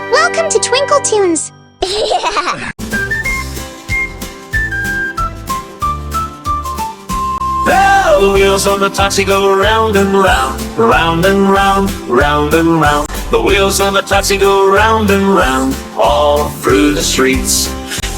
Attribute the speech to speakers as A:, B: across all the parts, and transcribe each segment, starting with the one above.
A: Welcome to TwinkleToons! Yeah!
B: The wheels on the taxi go round and round, round and round, round and round. The wheels on the taxi go round and round, all through the streets.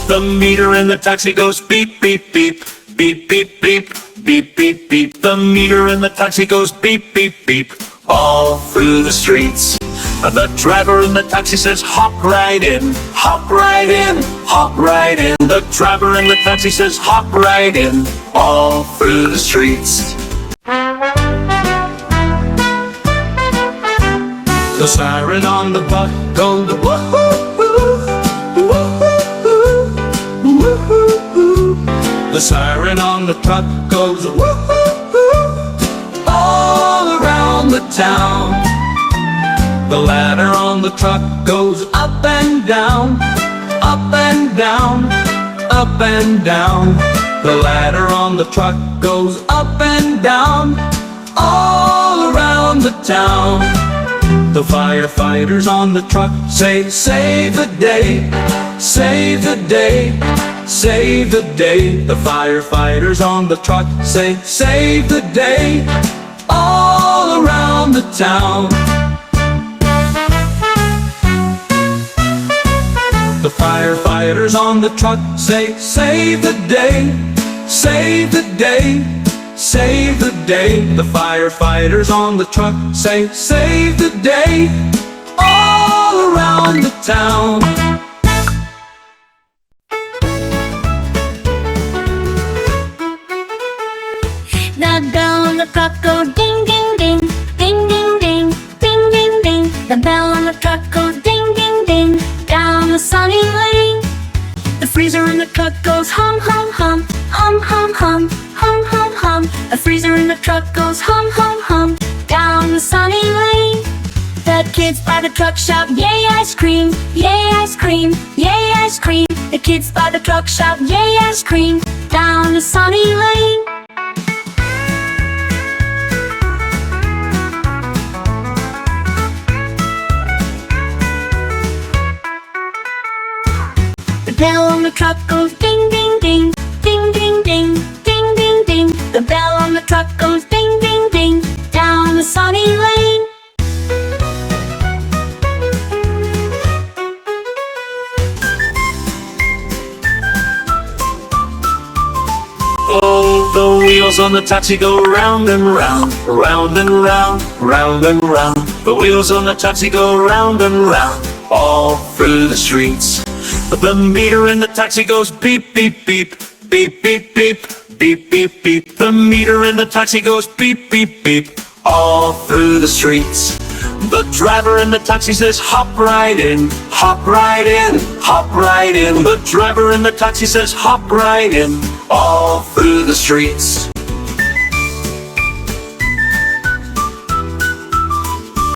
B: The meter in the taxi goes beep, beep, beep, beep, beep, beep, beep, beep, beep. The meter in the taxi goes beep, beep, beep, all through the streets. The driver in the taxi says hop right in, hop right in, hop right in. The driver in the taxi says hop right in, all through the streets. The siren on the bus goes woo-hoo-hoo, woo-hoo-hoo, woo-hoo-hoo. The siren on the truck goes woo-hoo-hoo, all around the town. The ladder on the truck goes up and down, up and down, up and down. The ladder on the truck goes up and down, all around the town. The firefighters on the truck say, save the day, save the day, save the day. The firefighters on the truck say, save the day, all around the town. The firefighters on the truck say, save the day, save the day, save the day. The firefighters on the truck say, save the day, all around the town.
C: The bell on the truck goes ding, ding, ding, ding, ding, ding, ding, ding, ding. The bell on the truck goes ding, ding, ding, down the sunny lane. The freezer in the truck goes hum, hum, hum, hum, hum, hum, hum, hum, hum. The freezer in the truck goes hum, hum, hum, down the sunny lane. The kids by the truck shout, yay ice cream, yay ice cream, yay ice cream. The kids by the truck shout, yay ice cream, down the sunny lane. The bell on the truck goes ding, ding, ding, ding, ding, ding, ding, ding, ding. The bell on the truck goes ding, ding, ding, down the sunny lane.
B: Oh, the wheels on the taxi go round and round, round and round, round and round. The wheels on the taxi go round and round, all through the streets. The meter in the taxi goes beep, beep, beep, beep, beep, beep, beep, beep, beep. The meter in the taxi goes beep, beep, beep, all through the streets. The driver in the taxi says hop right in, hop right in, hop right in. The driver in the taxi says hop right in, all through the streets.